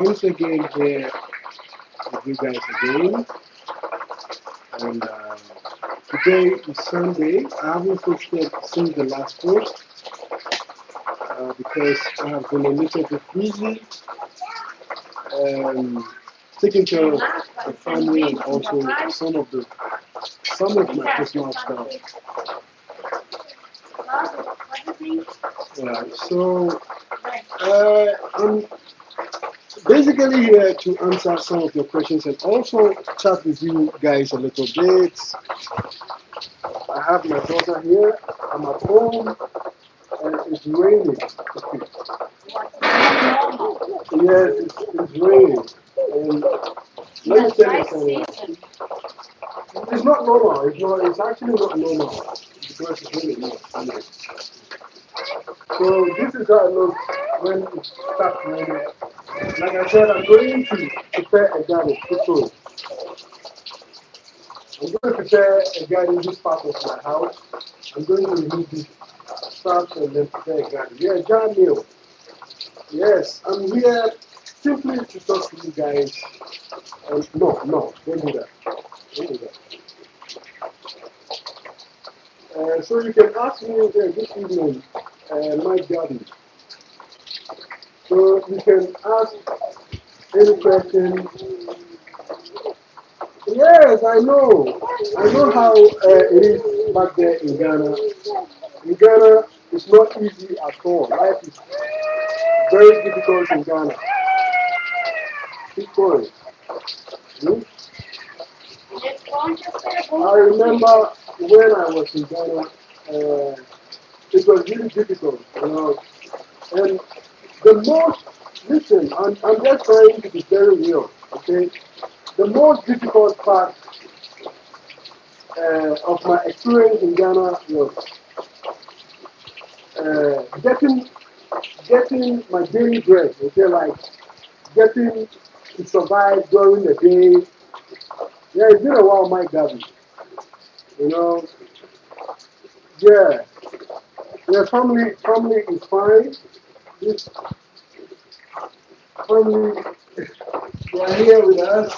Once again here with you guys again, and today is Sunday. I haven't posted since the last post because I have been a little bit busy taking care of the family and also some of my personal stuff. Yeah, so I'm basically here to answer some of your questions and also chat with you guys a little bit. I have my daughter here. I'm at home and it's raining. Yes, it's raining. And let me tell you something. It's not normal. It's not. It's actually not normal because it's really not. So this is how it looks when it starts raining. Like I said, I'm going to prepare a garden. So I'm going to prepare a garden this part of my house. I'm going to remove this stuff and then prepare a garden. Yeah, John Neil. Yes, I'm here simply to talk to you guys. No, don't do that. Don't do that. So you can ask me this evening, my garden. So you can ask any question. Yes, I know. I know how it is back there in Ghana. In Ghana, it's not easy at all. Life is very difficult in Ghana. Keep going. Hmm? I remember when I was in Ghana, it was really difficult, you know. And the most, listen, I'm just trying to be very real, okay? The most difficult part of my experience in Ghana was getting my daily bread, okay, like getting to survive during the day. Yeah, it's been a while, my God, you know. Yeah, yeah, family is fine. This family, they are here with us.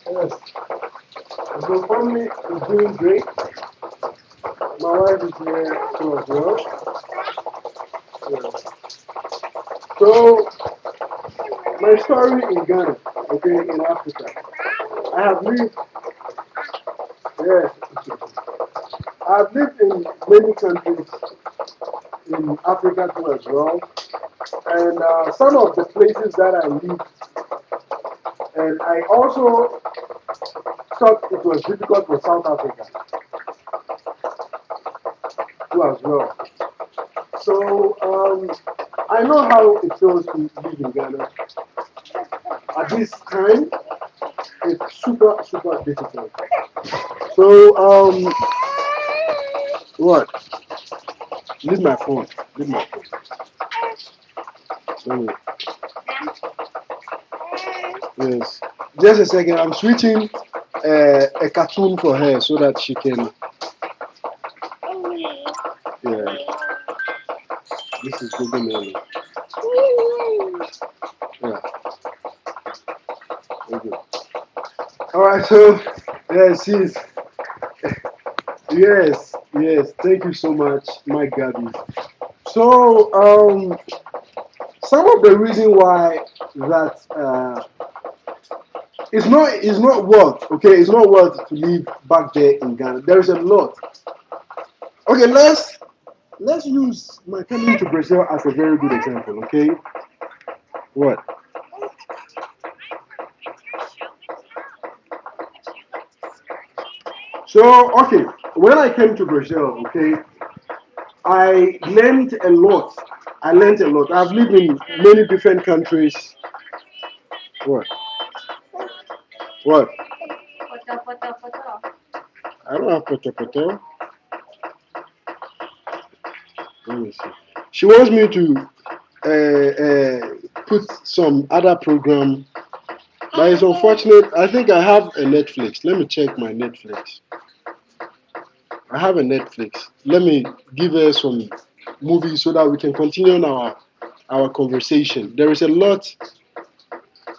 Yes, so family is doing great. My wife is here too as well. Yeah. So my story in Ghana, okay, in Africa. I have lived, yes, I've lived in many countries in Africa too as well. And some of the places that I lived, and I also thought it was difficult for South Africa too as well. So I know how it feels to live in Ghana. At this time, it's super difficult. So what? Leave my phone. Leave my phone. So, yes. Just a second. I'm switching a cartoon for her so that she can. Yeah. This is Google Mary. Yeah. Okay. All right. So yeah, she's. Yes. Thank you so much, my God. So some of the reason why that it's not worth, okay, it's not worth to live back there in Ghana. There is a lot. Okay, let's use my coming to Brazil as a very good example. Okay, what? So okay, when I came to Brazil, okay, I learned a lot. I learned a lot. I've lived in many different countries. What? What? I don't have poto. Let me see. She wants me to put some other program, but it's unfortunate. I think I have a Netflix. Let me check my Netflix. I have a Netflix. Let me give her some movies so that we can continue our our conversation. There is a lot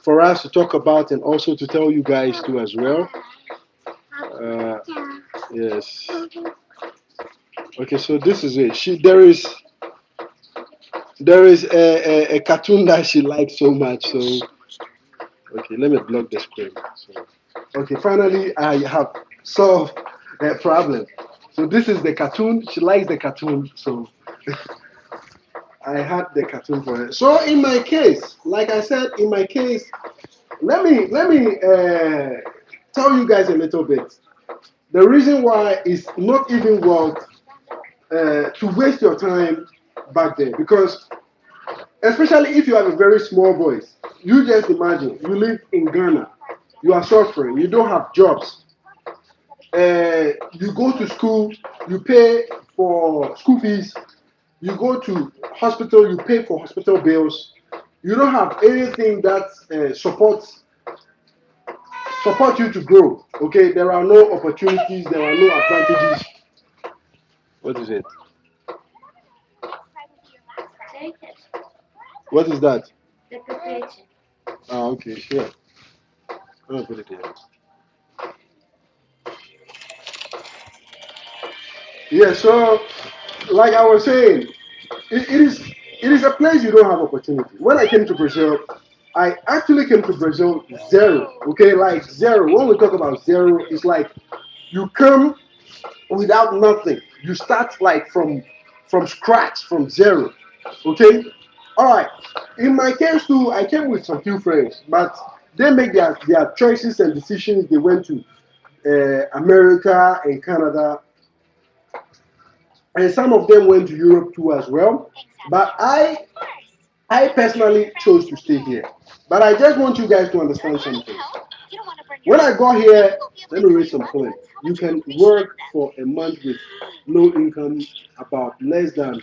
for us to talk about and also to tell you guys too as well. Uh, yes. Okay, so this is it. There is a cartoon that she likes so much. So okay, let me block the screen. So, okay, finally I have solved the problem. So this is the cartoon. She likes the cartoon. So I had the cartoon for her. So in my case, like I said, in my case, let me tell you guys a little bit. The reason why it's not even worth to waste your time back there, because especially if you have a very small voice, you just imagine you live in Ghana, you are suffering, you don't have jobs, you go to school, you pay for school fees, you go to hospital, you pay for hospital bills, you don't have anything that support you to grow. Okay, there are no opportunities, there are no advantages. What is it? What is that? Ah, okay, sure. I'm gonna put it here. Yeah, so like I was saying, it is a place you don't have opportunity. When I came to Brazil, I actually came to Brazil zero. Okay, like zero. When we talk about zero, it's like you come without nothing. You start like from scratch, from zero. Okay, all right. In my case too, I came with some few friends, but they make their choices and decisions. They went to America and Canada, and some of them went to Europe too as well. But I personally chose to stay here. But I just want you guys to understand something. When I got here, let me read some points. You can work for a month with no income, about less than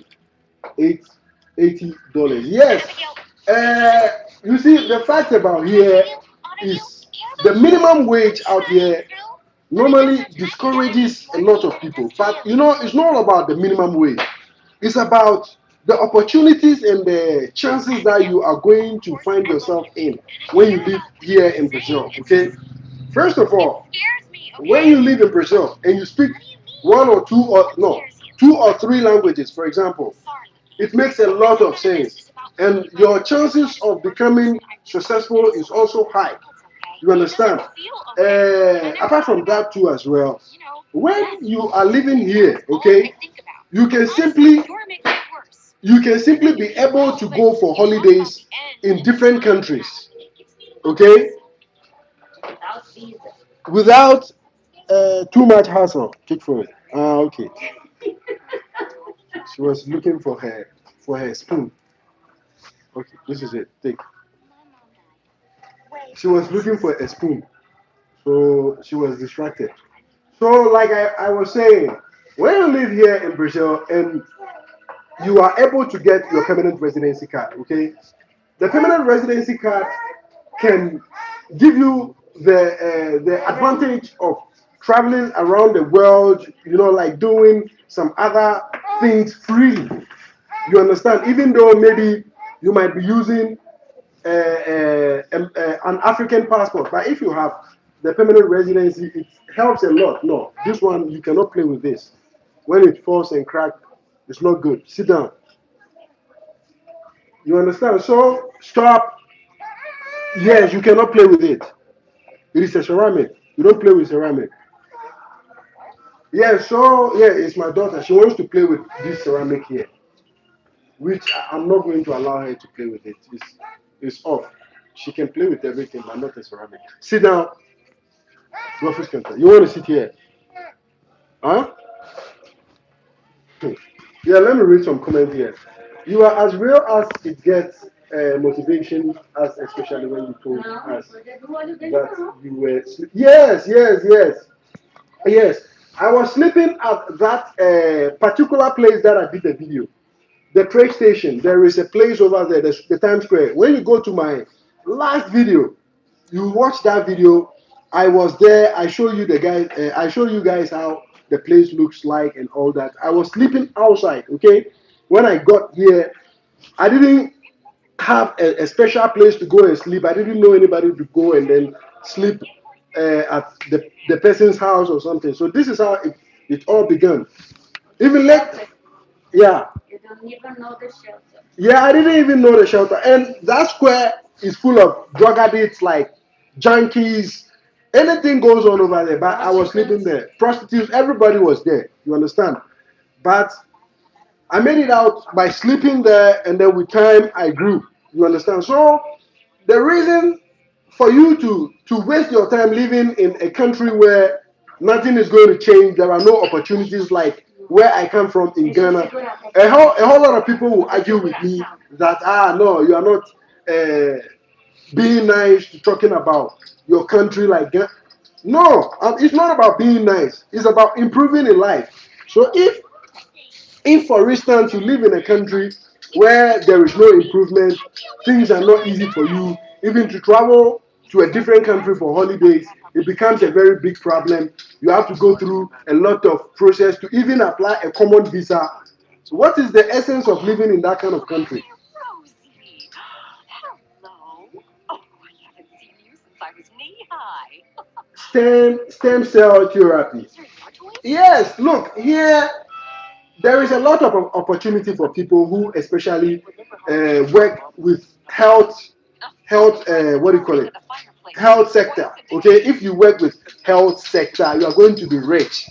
eight $80. Yes. Uh, you see, the fact about here is the minimum wage out here normally discourages a lot of people. But you know, it's not about the minimum wage. It's about the opportunities and the chances that you are going to find yourself in when you live here in Brazil. Okay. First of all, when you live in Brazil and you speak one or two or no 2 or 3 languages, for example, it makes a lot of sense, and your chances of becoming successful is also high. You understand? Apart from that too as well, when you are living here, okay, you can simply you can simply be able to go for holidays in different countries, okay, without too much hassle. Kick for it. Ah, okay. She was looking for her spoon. Okay, this is it. Take. She was looking for a spoon, so she was distracted. So, like I was saying, when you live here in Brazil and you are able to get your permanent residency card, okay, the permanent residency card can give you the advantage of traveling around the world, you know, like doing some other things freely. You understand? Even though maybe you might be using an African passport, but if you have the permanent residency, it helps a lot. No, this one you cannot play with this. When it falls and cracks, it's not good. Sit down. You understand? So stop. Yes, you cannot play with it. It is a ceramic. You don't play with ceramic. Yeah, so yeah, it's my daughter. She wants to play with this ceramic here, which I'm not going to allow her to play with it. It's off. She can play with everything, but not a ceramic. Sit down. Go first counter. You want to sit here? Huh? Yeah, let me read some comments here. You are as real as it gets motivation, as especially when you told us that you were. Yes, yes, yes. Yes, I was sleeping at that particular place that I did the video. The train station. There is a place over there, the Times Square. When you go to my last video, you watch that video. I was there. I show you the guys. I show you guys how the place looks like and all that. I was sleeping outside. Okay, when I got here, I didn't. have a special place to go and sleep. I didn't know anybody to go and then sleep at the person's house or something. So this is how it all began. Even let yeah. You don't even know the shelter. Yeah, I didn't even know the shelter. And that square is full of drug addicts, like junkies. Anything goes on over there. But I was sleeping there. Prostitutes, everybody was there. You understand? But I made it out by sleeping there, and then with time I grew. You understand? So the reason for you to waste your time living in a country where nothing is going to change, there are no opportunities like where I come from in Ghana. A whole lot of people will argue with me that no, you are not being nice to talking about your country like Ghana. No, it's not about being nice. It's about improving in life. So if for instance you live in a country where there is no improvement, things are not easy for you, even to travel to a different country for holidays, it becomes a very big problem. You have to go through a lot of process to even apply a common visa. So what is the essence of living in that kind of country? Stem cell therapy. Yes, look here. There is a lot of opportunity for people who especially work with health what do you call it, health sector. Okay, if you work with health sector, you are going to be rich.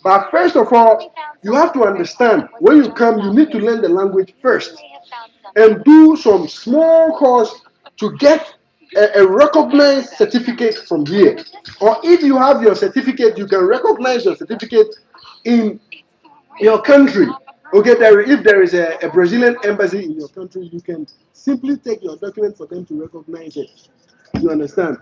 But first of all, you have to understand when you come, you need to learn the language first and do some small course to get a recognized certificate from here. Or if you have your certificate, you can recognize your certificate in your country. Okay, if there is a Brazilian embassy in your country, you can simply take your document for them to recognize it. You understand?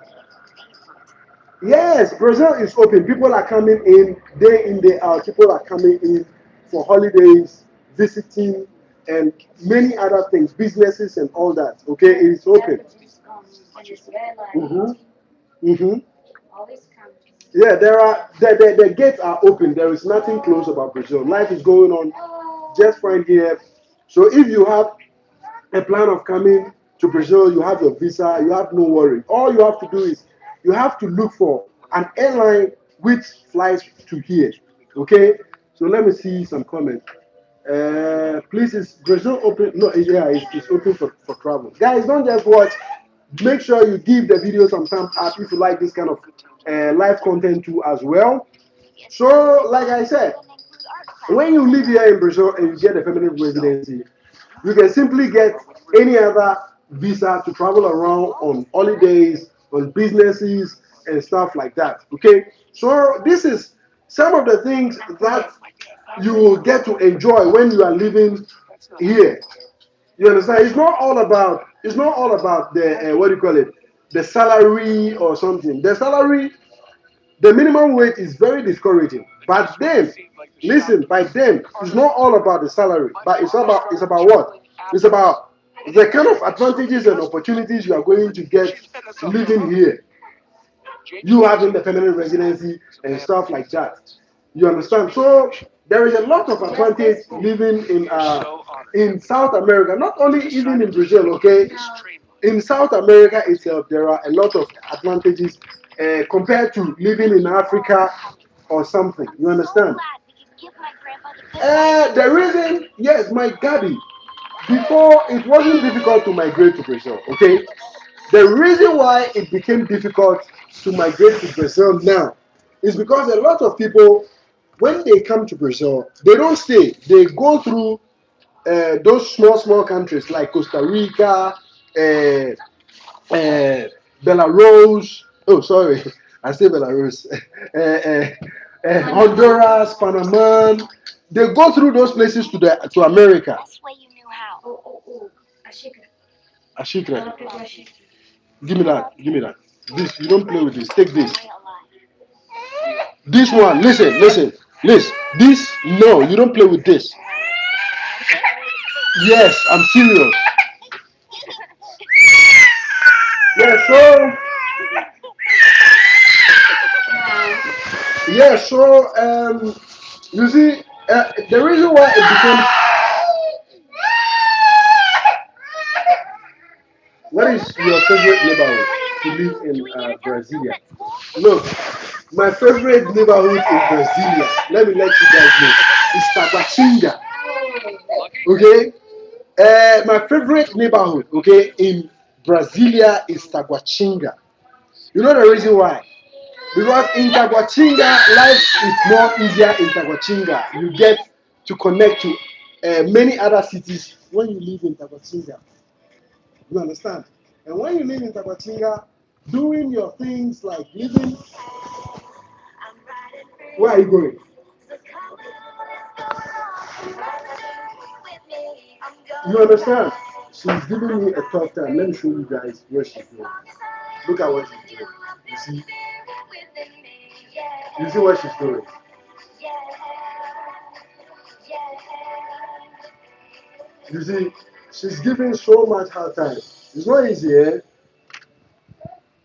Yes, Brazil is open. People are coming in, day out. People are coming in for holidays, visiting, and many other things, businesses and all that. Okay, it is open. Mm-hmm. Mm-hmm. Yeah, the gates are open. There is nothing closed about Brazil. Life is going on just fine here. So if you have a plan of coming to Brazil, you have your visa, you have no worry. All you have to do is you have to look for an airline which flies to here. Okay? So let me see some comments. Please, is Brazil open? No, yeah, it's open for travel. Guys, don't just watch. Make sure you give the video some thumbs up if you like this kind of live content too as well. So, like I said, when you live here in Brazil and you get a permanent residency, you can simply get any other visa to travel around on holidays, on businesses, and stuff like that. Okay, so this is some of the things that you will get to enjoy when you are living here. You understand? It's not all about the what do you call it, the salary or something. The salary, the minimum wage is very discouraging. But then, listen, by then, it's not all about the salary, but it's about what? It's about the kind of advantages and opportunities you are going to get living here. You having the permanent residency and stuff like that. You understand? So there is a lot of advantage living in South America, not only even in Brazil. Okay, in South America itself, there are a lot of advantages compared to living in Africa or something. You understand? The reason, yes, my Gabi, before it wasn't difficult to migrate to Brazil. Okay, the reason why it became difficult to migrate to Brazil now is because a lot of people, when they come to Brazil, they don't stay. They go through those small countries like Costa Rica, Belarus. Oh, sorry, I say Belarus. Honduras, Panama. They go through those places to America. Ashikra. Give me that. Give me that. This, you don't play with this. Take this. This one. Listen. This, no, you don't play with this. Yes, I'm serious. Yeah, so you see, the reason why it becomes What is your favorite neighborhood to live in Brasilia? Look, my favorite neighborhood in Brasilia, let me let you guys know, is Taguatinga. Okay? My favorite neighborhood, okay, in Brasilia is Taguatinga. You know the reason why? Because in Taguatinga, life is more easier in Taguatinga. You get to connect to many other cities when you live in Taguatinga. You understand? And when you live in Taguatinga, doing your things like living, where are you going? You understand? She's giving me a tough time. Let me show you guys where she's going. Look at what she's doing. You see? You see what she's doing? You see, she's giving so much hard time. It's not easy, eh?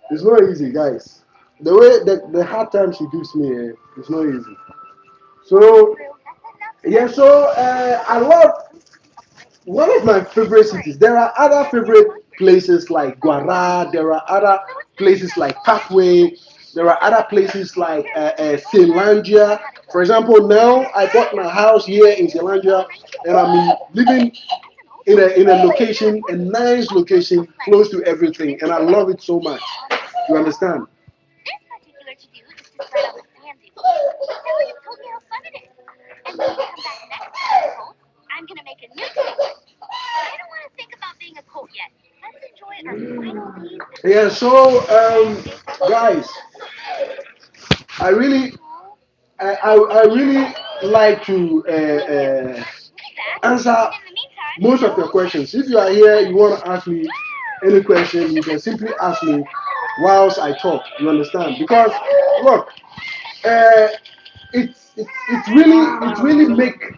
It's not easy, guys. The way the hard time she gives me, it's not easy. So yeah, so I love one of my favorite cities. There are other favorite places like Guara. There are other places like Parkway. There are other places like Zealandia. For example, now I bought my house here in Zealandia, and I'm living in a location, a nice location, close to everything, and I love it so much. You understand? Yeah. So, guys, I really, I really like to answer most of your questions. If you are here, you want to ask me any question, you can simply ask me whilst I talk. You understand? Because look, uh, it's really make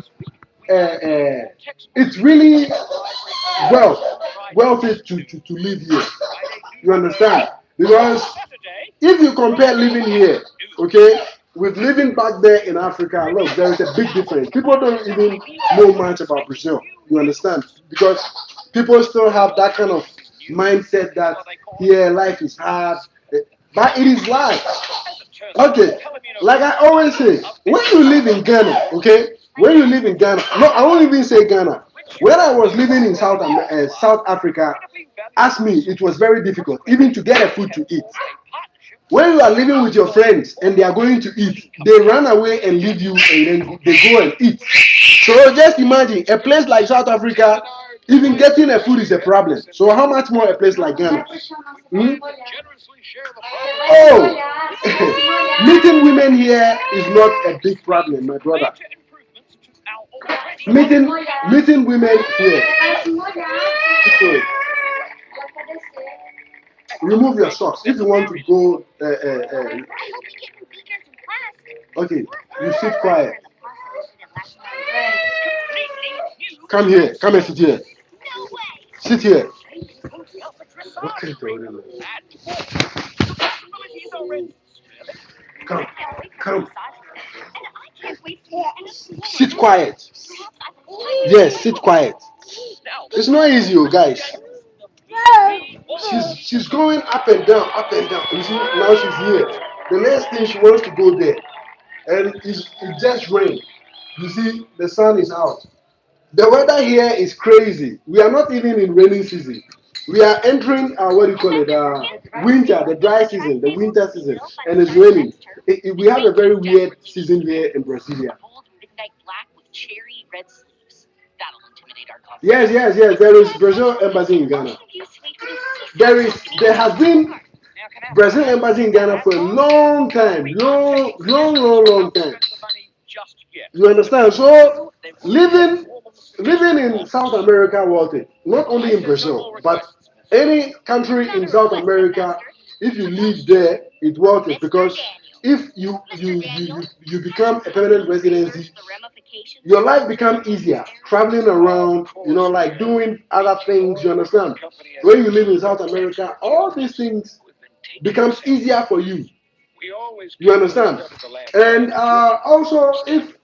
it's really well wealthy to live here. You understand? Because if you compare living here, okay, with living back there in Africa, look, there is a big difference. People don't even know much about Brazil. You understand? Because people still have that kind of mindset that here life is hard, but it is life. Okay, like I always say, when you live in Ghana, okay, when you live in Ghana, no, I won't even say Ghana. When I was living in South Africa, ask me, it was very difficult even to get a food to eat. When you are living with your friends and they are going to eat, they run away and leave you and then they go and eat. So just imagine a place like South Africa, even getting a food is a problem. So how much more a place like Ghana? Hmm? Oh, meeting women here is not a big problem, my brother. Meeting meeting women here. Okay. Remove your socks if you want to go. Okay, you sit quiet. Come here. Come and sit here. Sit here. Okay, come, come. Sit quiet. Yes, sit quiet. It's not easy, you guys. She's going up and down, up and down. You see, now she's here. The next thing she wants to go there, and it just rained. You see, the sun is out. The weather here is crazy. We are not even in rainy season. We are entering what do you call it? Winter, the dry season, the winter season, and it's raining. We have a very weird season here in Brasilia. Yes, yes, yes. There is Brazil embassy in Ghana. There has been Brazil embassy in Ghana for a long time, long time. You understand? So living in South America was it. Not only in Brazil, but any country in South America, if you live there, it worth it because if you become a permanent residency, your life becomes easier. Traveling around, like doing other things, you understand? When you live in South America, all these things becomes easier for you. You understand? And also, if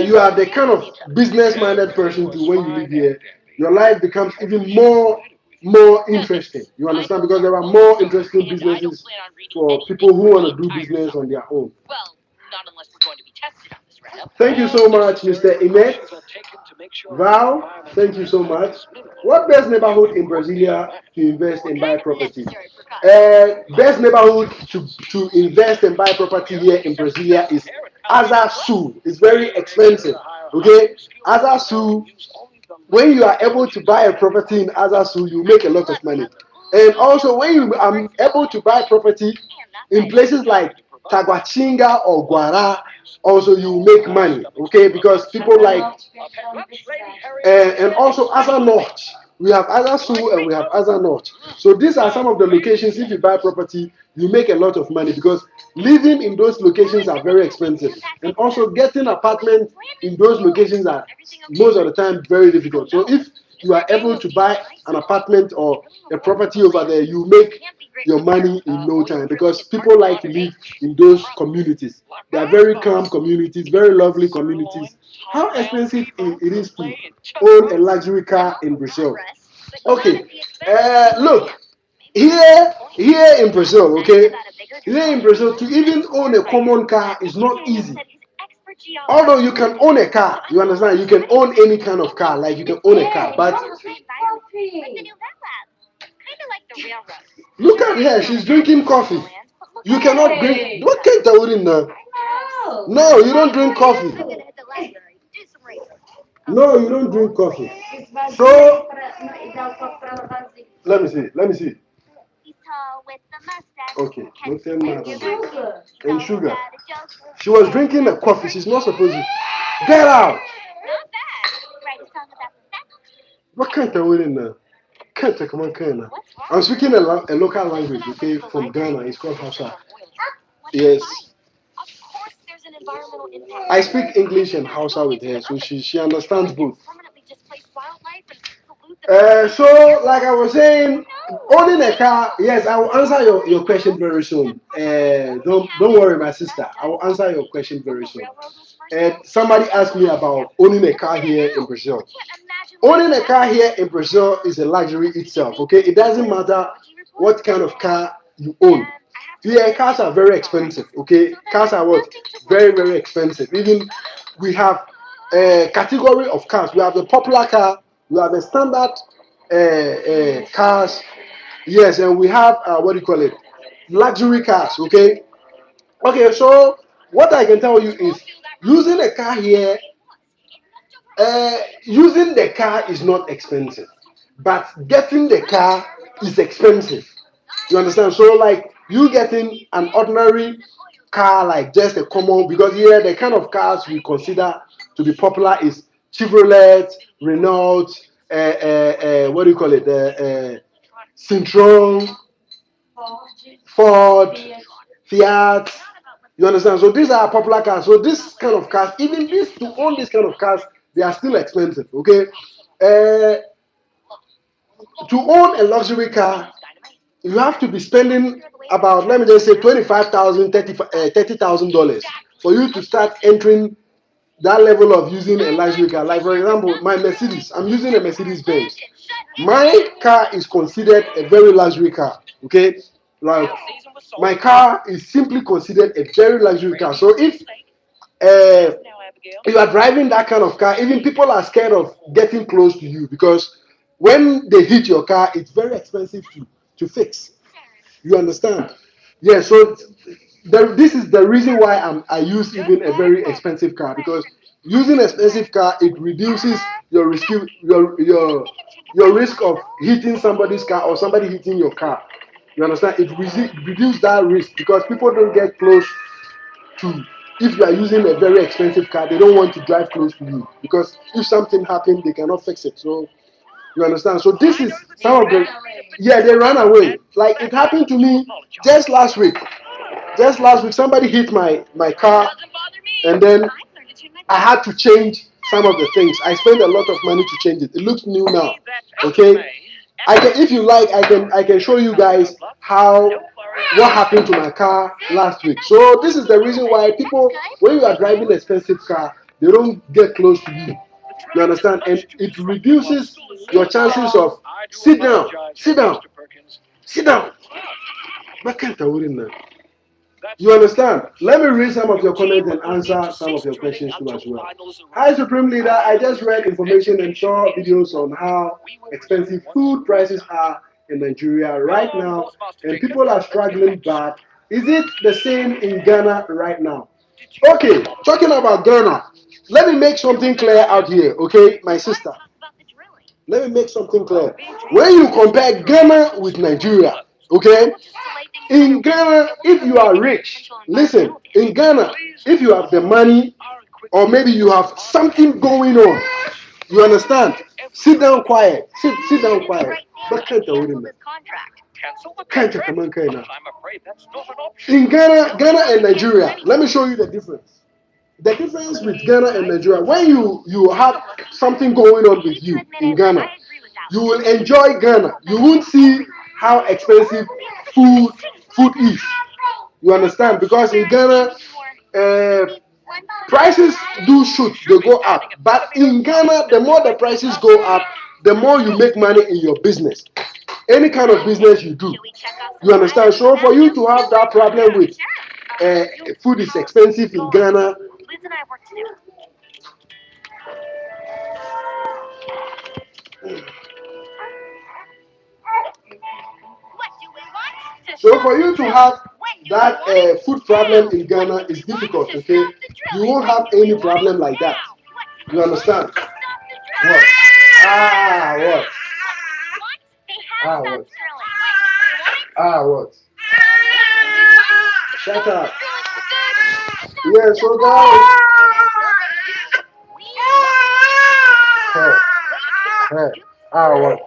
you are the kind of business-minded person too, when you live here, your life becomes even more. more interesting. You understand? Because there are more interesting businesses for people who want to do business on their own. Thank you so much, Mr. Imet. Val, thank you so much. What best neighborhood in Brasilia to invest and buy property? Best neighborhood to invest and buy property here in Brasilia is Azasu. It's very expensive. Okay, Azasu. When you are able to buy a property in Azasu, you make a lot of money. And also, when you are able to buy property in places like Taguatinga or Guara, also you make money. Okay, because people like and also Asa North. We have Asa Su and we have Asa North. So these are some of the locations. If you buy property, you make a lot of money because living in those locations are very expensive. And also getting apartments in those locations are most of the time very difficult. So if you are able to buy an apartment or a property over there, you make your money in no time because people like to live in those communities. They are very calm communities, very lovely communities. How expensive it is to own a luxury car in Brazil? Okay, look, here in Brazil, okay, here in Brazil, to even own a common car is not easy. Although you can own a car, you understand, you can own any kind of car, like you can own a car, but look at her, she's drinking coffee. You cannot drink. What kind of in there? No, you don't drink coffee. No, you don't drink coffee. So let me see. Let me see. Okay, no tell me and sugar. She was drinking a coffee. She's not supposed to. Get out. What kind of in there? Can't take one kind. I'm speaking a local language, okay, from Ghana. It's called Hausa. Yes. I speak English and Hausa with her, so she understands both. So, like I was saying, owning a car, yes, I will answer your question very soon. Don't worry, my sister. I will answer your question very soon. And somebody asked me about owning a car here in Brazil. Owning a car here in Brazil is a luxury itself, okay? It doesn't matter what kind of car you own. Yeah, cars are very expensive, okay? Cars are what? Very, very expensive. Even we have a category of cars. We have the popular car, we have the standard cars, yes, and we have, what do you call it? Luxury cars, okay? Okay, so what I can tell you is using a car here, using the car is not expensive, but getting the car is expensive. You understand? So, like you getting an ordinary car, like just a common, because here the kind of cars we consider to be popular is Chevrolet, Renault, what do you call it? Citroen, Ford, Fiat. You understand? So these are popular cars. So this kind of cars, even this to own this kind of cars, they are still expensive. Okay, uh, to own a luxury car, you have to be spending about, let me just say, 25,000, $30,000 for you to start entering that level of using a luxury car. Like for example, my Mercedes, I'm using a Mercedes Benz. My car is considered a very luxury car. Okay, like my car is simply considered a very luxury car. So if uh, you are driving that kind of car, even people are scared of getting close to you because when they hit your car, it's very expensive to fix. You understand? Yeah, so this is the reason why I use even a very expensive car because using expensive car it reduces your risk your risk of hitting somebody's car or somebody hitting your car. You understand? It reduces that risk because people don't get close to. If you are using a very expensive car, they don't want to drive close to you because if something happens, they cannot fix it. So you understand? So this is some of the, yeah, they ran away. Like it happened to me just last week. Just last week, somebody hit my car, and then I had to change some of the things. I spent a lot of money to change it. It looks new now. Okay, I can, if you like, I can show you guys how what happened to my car last week. So this is the reason why people, when you are driving an expensive car, they don't get close to you. You understand? And it reduces your chances of sit down, sit down. But can't I wouldn't know? You understand? Let me read some of your comments and answer some of your questions too as well. Hi, Supreme Leader. I just read information and saw videos on how expensive food prices are in Nigeria right now, and people are struggling bad. Is it the same in Ghana right now? Okay, talking about Ghana, let me make something clear out here, okay, my sister. Let me make something clear. When you compare Ghana with Nigeria, okay, in Ghana, if you are rich, listen, in Ghana, if you have the money or maybe you have something going on, you understand? Sit down quiet. Sit down quiet. But can't I wouldn't can't come on, can't I? In Ghana and Nigeria, let me show you the difference. The difference with Ghana and Nigeria, when you have something going on with you in Ghana, you will enjoy Ghana. You won't see how expensive food is. You understand? Because in Ghana, uh, prices do shoot, they go up. But in Ghana, the more the prices go up, the more you make money in your business. Any kind of business you do. You understand? So for you to have that problem with food is expensive in Ghana. So for you to have that food problem in Ghana is difficult, okay? You won't have any problem like that. You understand? What? What? What? What? Shut up. Yeah, so guys. Hey, hey. What?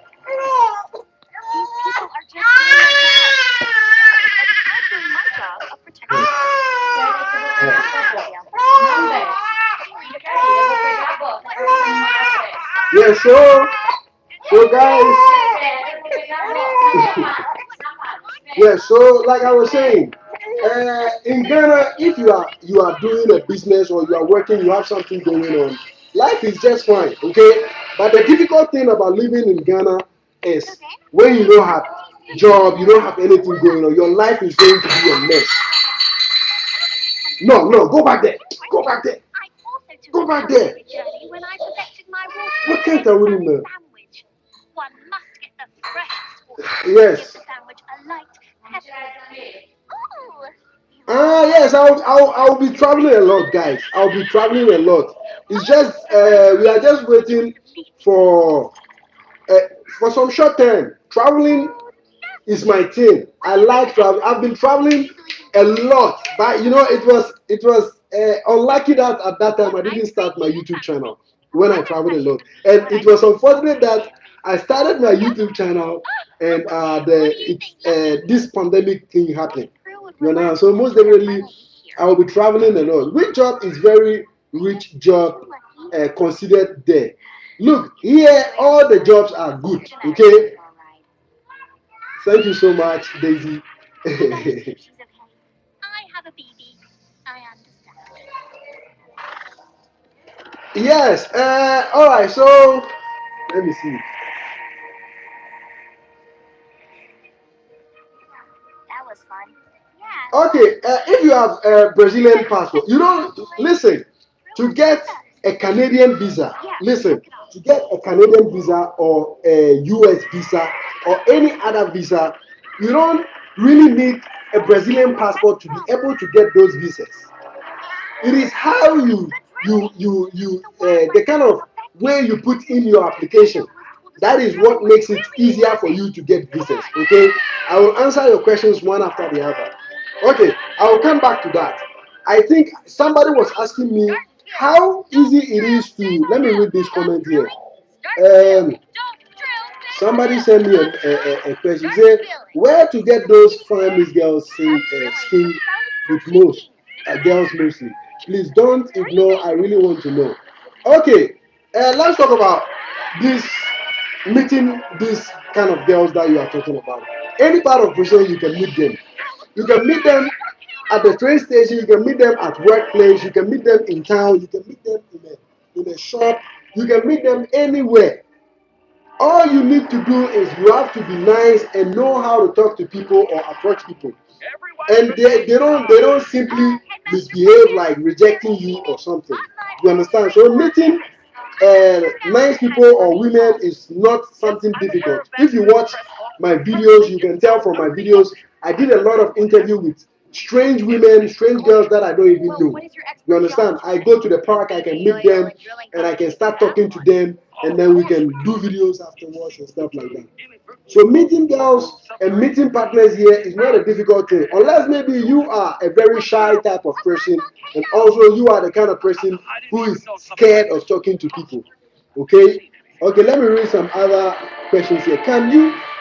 Yeah, so guys, yeah, so like I was saying, in Ghana, if you are doing a business or you are working, you have something going on, life is just fine, okay? But the difficult thing about living in Ghana is when you don't have job, you don't have anything going on, your life is going to be a mess. No, go back there. Go back there. Go back there. What can't I really know? Yes. Yes, I'll be traveling a lot, guys. I'll be traveling a lot. It's just we are just waiting for uh, for some short term. Traveling is my thing. I like travel. I've been traveling a lot, but you know it was unlucky that at that time I didn't start my YouTube channel when I traveled a lot, and it was unfortunate that I started my YouTube channel and this pandemic thing happened. You know, so most definitely I will be traveling a lot. Which job is very rich job considered there? Look, here all the jobs are good. Okay, thank you so much, Daisy. Yes. All right. So let me see. Okay. If you have a Brazilian passport, you don't listen to get a Canadian visa. Listen to get a Canadian visa or a US visa or any other visa. You don't really need a Brazilian passport to be able to get those visas. It is how the kind of way you put in your application. That is what makes it easier for you to get visas. Okay, I will answer your questions one after the other. Okay, I will come back to that. I think somebody was asking me how easy it is to. Let me read this comment here. Um, Somebody sent me a question. Say where to get those fine Miss girls skin with most girls mostly. Please don't ignore. I really want to know. Okay, let's talk about this meeting these kind of girls that you are talking about. Any part of Brazil you can meet them. You can meet them at the train station. You can meet them at workplace. You can meet them in town. You can meet them in a shop. You can meet them anywhere. All you need to do is you have to be nice and know how to talk to people or approach people. And they don't simply misbehave like rejecting you or something. You understand? So meeting nice people or women is not something difficult. If you watch my videos, you can tell from my videos I did a lot of interview with strange women, strange girls that I don't even know. You understand? I go to the park, I can meet them, and I can start talking to them, and then we can do videos afterwards and stuff like that. So meeting girls and meeting partners here is not a difficult thing, unless maybe you are a very shy type of person, and also you are the kind of person who is scared of talking to people. Okay, okay. Let me read some other questions here. Can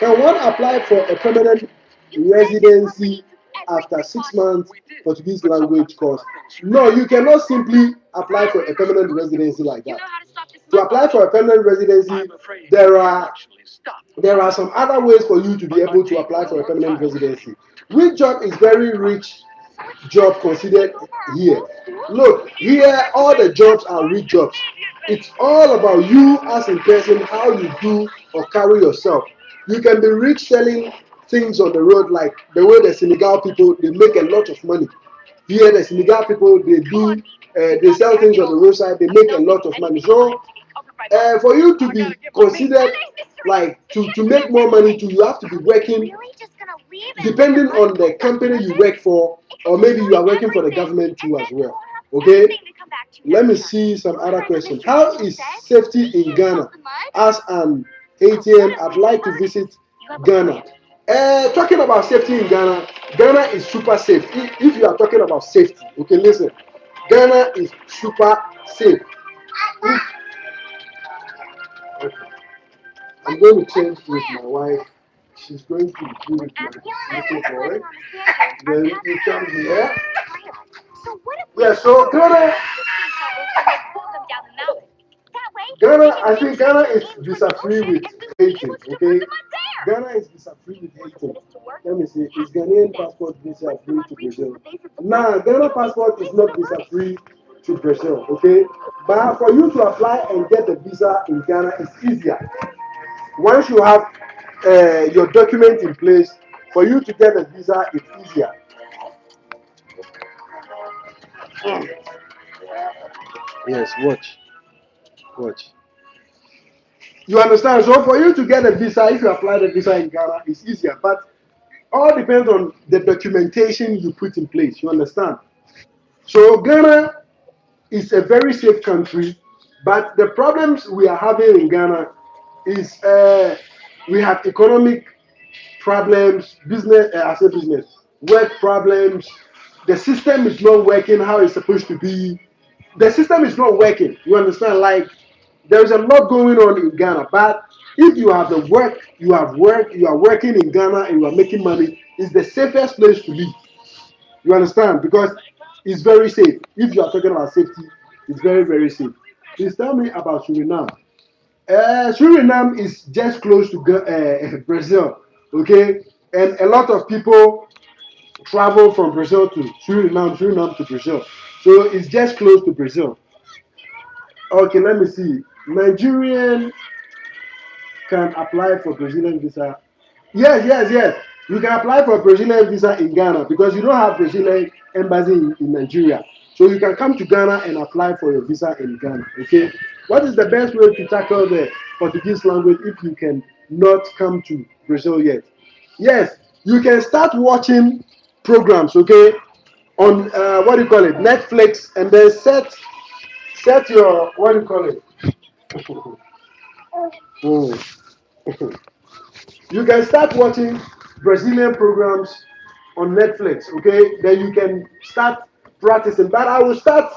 one apply for a permanent residency after 6 months Portuguese language course? No, you cannot simply apply for a permanent residency like that. To apply for a permanent residency, there are there are some other ways for you to be able to apply for a permanent residency. Which job is very rich job considered here? Look, here all the jobs are rich jobs. It's all about you as a person, how you do or carry yourself. You can be rich selling things on the road, like the way the Senegal people, they make a lot of money. Here the Senegal people, they sell things on the roadside, they make a lot of money. So for you to be considered like to make more money too, you have to be working depending on the company you work for, or maybe you are working for the government too as well. Okay, let me see some other questions. How is safety in Ghana? As an ATM, I'd like to visit Ghana. Talking about safety in Ghana, Ghana is super safe. If you are talking about safety, okay, listen, Ghana is super safe. If, okay, I'm going to change with my wife. She's going to do with my little boy. Then he comes here. Yeah, so Ghana, I think Ghana is visa free with Haiti. Okay, Ghana is visa free with Haiti. Let me see. Is Ghanaian passport visa free to Brazil? Nah, Ghana passport is not visa free to Brazil. Okay, but for you to apply and get the visa in Ghana, it's easier. Once you have your document in place, for you to get a visa, it's easier. Yes, watch. You understand? So for you to get a visa, if you apply the visa in Ghana, it's easier. But all depends on the documentation you put in place. You understand? So Ghana is a very safe country, but the problems we are having in Ghana is we have economic problems, business, I say business, work problems. The system is not working how it's supposed to be. The system is not working. You understand? Like there's a lot going on in Ghana, but if you have the work, you have work, you are working in Ghana and you are making money, it's the safest place to live. You understand? Because it's very safe. If you are talking about safety, it's very, very safe. Please tell me about Suriname. Suriname is just close to Brazil, okay? And a lot of people travel from Brazil to Suriname, Suriname to Brazil. So it's just close to Brazil. Okay, let me see. Nigerian can apply for Brazilian visa. Yes. You can apply for a Brazilian visa in Ghana because you don't have Brazilian embassy in Nigeria. So you can come to Ghana and apply for your visa in Ghana. Okay. What is the best way to tackle the Portuguese language if you can not come to Brazil yet? Yes, you can start watching programs. Okay, on what do you call it, Netflix, and then set your what do you call it? Oh. You can start watching Brazilian programs on Netflix, okay? Then you can start practicing. But I will start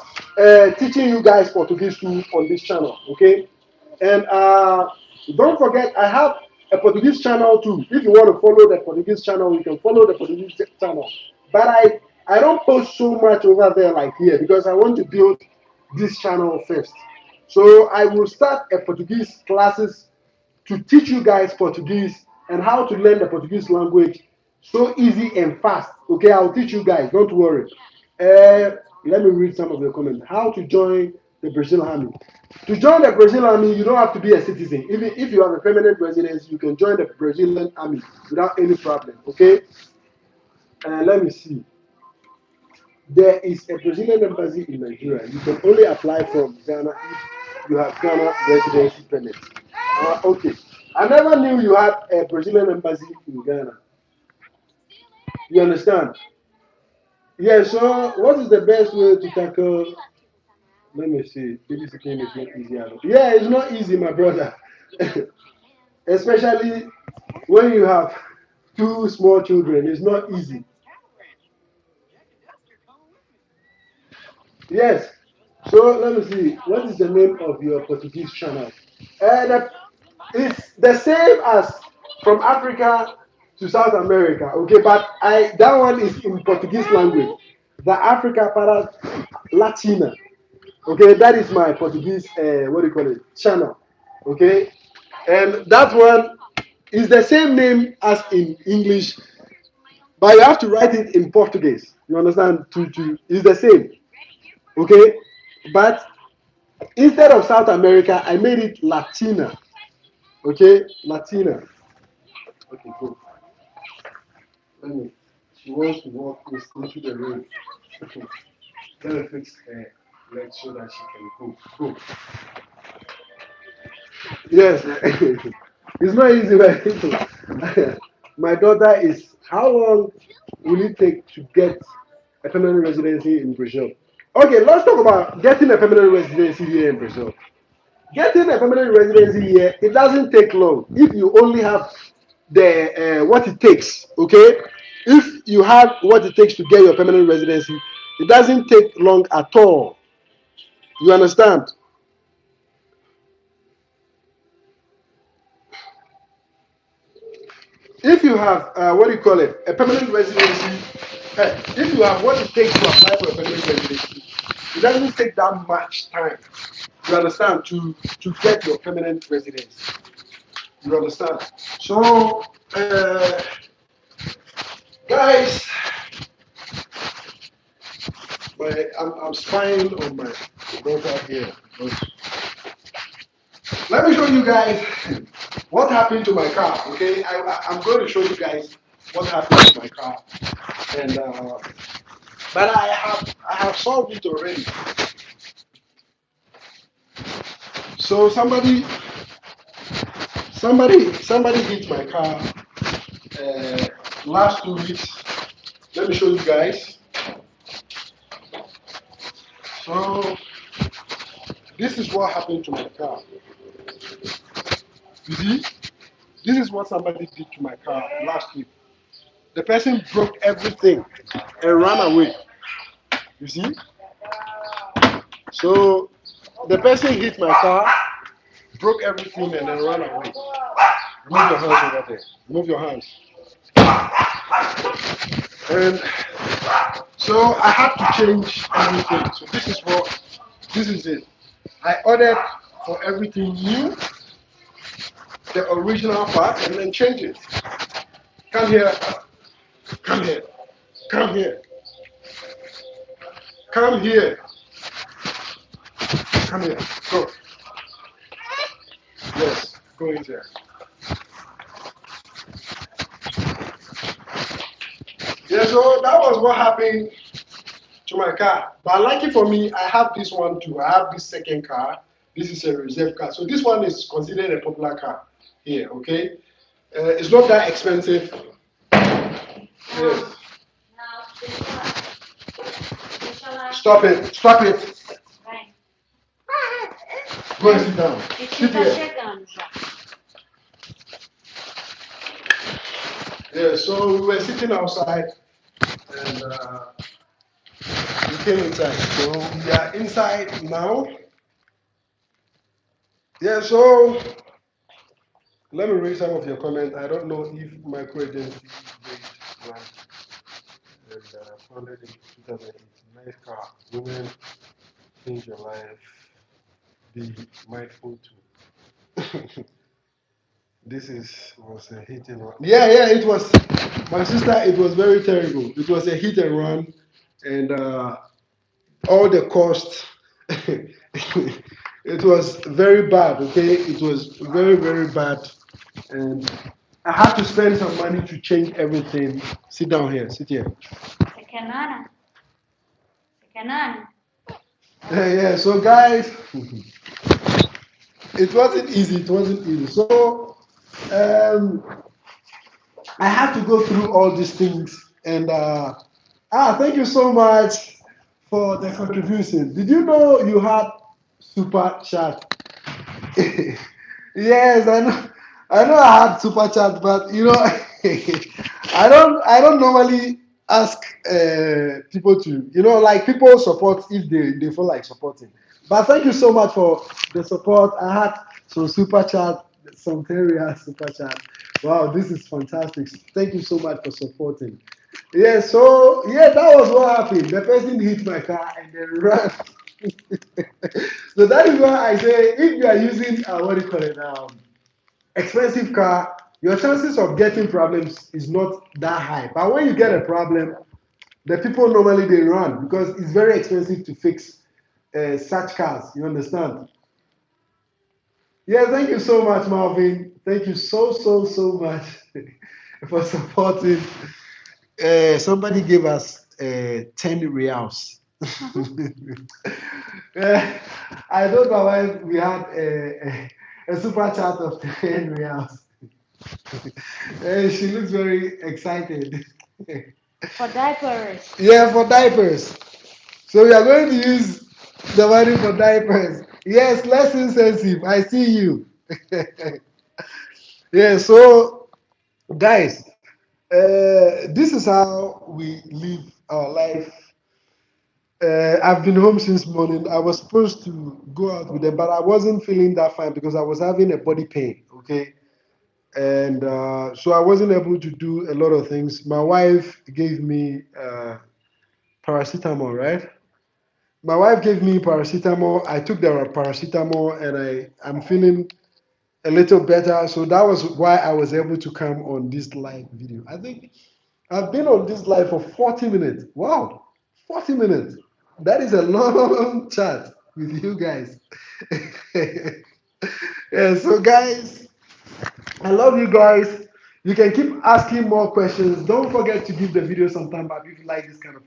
teaching you guys Portuguese too on this channel, okay? And don't forget, I have a Portuguese channel too. If you want to follow the Portuguese channel, you can follow the Portuguese channel. But I don't post so much over there like here because I want to build this channel first. So I will start a Portuguese classes to teach you guys Portuguese and how to learn the Portuguese language so easy and fast. Okay, I'll teach you guys. Don't worry. Let me read some of the comments. How to join the Brazilian army. To join the Brazilian army, you don't have to be a citizen. Even if you have a permanent residence, you can join the Brazilian army without any problem. Okay? Let me see. There is a Brazilian embassy in Nigeria. You can only apply from Ghana if you have Ghana residency permit. Okay. I never knew you had a Brazilian embassy in Ghana. You understand? Yeah, so what is the best way to tackle? Let me see. Babysitting is not easy at all. Yeah, it's not easy, my brother. Especially when you have two small children, it's not easy. Yes. So let me see. What is the name of your Portuguese channel? It's the same as from Africa to South America. Okay, but I that one is in Portuguese language. The Africa para Latina. Okay, that is my Portuguese. What do you call it? Channel. Okay, and that one is the same name as in English, but you have to write it in Portuguese. You understand? To it's the same. Okay, but instead of South America, I made it Latina. Okay, Latina. Okay, cool. Let me. She wants to walk into the room. Let me fix her leg so that she can go. Go. Yes, it's not easy, right? My daughter is. How long will it take to get a permanent residency in Brazil? Okay, let's talk about getting a permanent residency here in Brazil. Getting a permanent residency here, it doesn't take long if you only have the what it takes. Okay, if you have what it takes to get your permanent residency, it doesn't take long at all. You understand? If you have what do you call it, a permanent residency, if you have what it takes to apply for a permanent residency, it doesn't take that much time. You understand to get your permanent residence. You understand? So, guys, I'm spying on my daughter here. Let me show you guys what happened to my car. Okay, I'm going to show you guys what happened to my car, and but I have solved it already. So somebody hit my car last 2 weeks. Let me show you guys. So this is what happened to my car. You see, this is what somebody did to my car last week. The person broke everything and ran away. You see? So the person hit my car, broke everything, and then ran away. Remove your hands over there. Remove your hands. And so I had to change everything. So this is it. I ordered for everything new, the original part, and then change it. Come here, come here, come here, come here, come here. Go. Yes, go in there. Yeah, so that was what happened to my car. But lucky for me, I have this one too. I have this second car. This is a reserve car. So this one is considered a popular car here, okay? It's not that expensive. Yes. Stop it. Stop it. Go and sit down. Sit here. Yeah, so we were sitting outside and we came inside. So we are inside now. Yeah, so let me read some of your comments. I don't know if micro agency raised one and founded in 2008. Nice car. Women change your life. Be mindful too. This was a hit and run. Yeah, it was. My sister, it was very terrible. It was a hit and run, and all the costs. It was very bad. Okay, it was very very bad, and I had to spend some money to change everything. Sit down here. Sit here. Sekanana. Sekanana. Yeah. So guys, it wasn't easy. It wasn't easy. So um, I had to go through all these things, and thank you so much for the contribution. Did you know you had super chat? Yes, I know. I know I had super chat, but I don't normally ask people to, like people support if they feel like supporting. But thank you so much for the support. I had some super chat, some area super chat. Wow, this is fantastic. Thank you so much for supporting. Yeah, so yeah, that was what happened. The person hit my car and then ran. So that is why I say if you are using what do you call it now? Expensive car, your chances of getting problems is not that high. But when you get a problem, the people normally they run because it's very expensive to fix such cars. You understand? Yeah, thank you so much, Marvin. Thank you so much for supporting. Somebody gave us 10 reals. Yeah, I told my wife we had a super chat of 10 reals. She looks very excited. For diapers. Yeah, for diapers. So we are going to use the money for diapers. Yes, less insensitive. I see you. Yeah, so guys, this is how we live our life. I've been home since morning. I was supposed to go out with them, but I wasn't feeling that fine because I was having a body pain. Okay, and so I wasn't able to do a lot of things. My wife gave me paracetamol, right? My wife gave me paracetamol. I took the paracetamol, and I'm feeling a little better. So that was why I was able to come on this live video. I think I've been on this live for 40 minutes. Wow, 40 minutes. That is a long chat with you guys. Yeah, so guys, I love you guys. You can keep asking more questions. Don't forget to give the video some time back if you like this kind of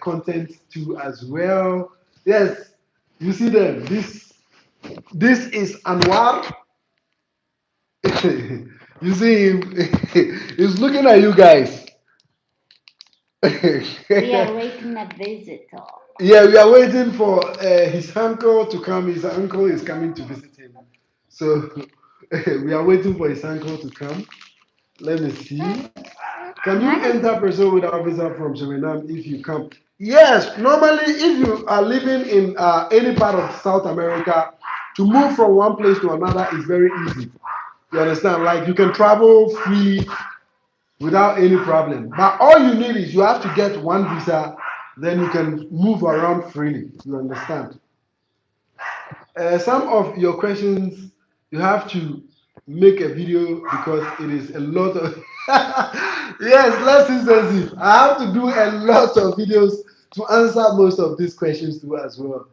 content too as well. Yes, you see them. This is Anwar. You see him. He's looking at you guys. We are waiting a visitor. Yeah, we are waiting for his uncle to come. His uncle is coming to visit him. So we are waiting for his uncle to come. Let me see. Can you Nani? enter Brazil without visa from Suriname if you come? Yes, normally if you are living in any part of South America, to move from one place to another is very easy. You understand? Like you can travel freely without any problem. But all you need is you have to get one visa, then you can move around freely. You understand? Some of your questions you have to make a video because it is a lot of yes, less expensive. I have to do a lot of videos to answer most of these questions too as well.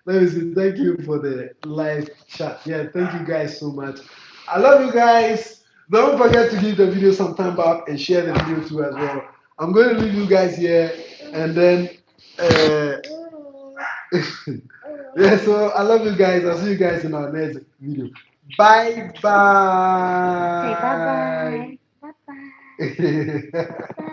Let me see. Thank you for the live chat. Yeah, thank you guys so much. I love you guys. Don't forget to give the video some time back and share the video too as well. I'm going to leave you guys here and then uh, yeah, so I love you guys. I'll see you guys in our next video. Bye Say bye bye. bye. Bye bye. Bye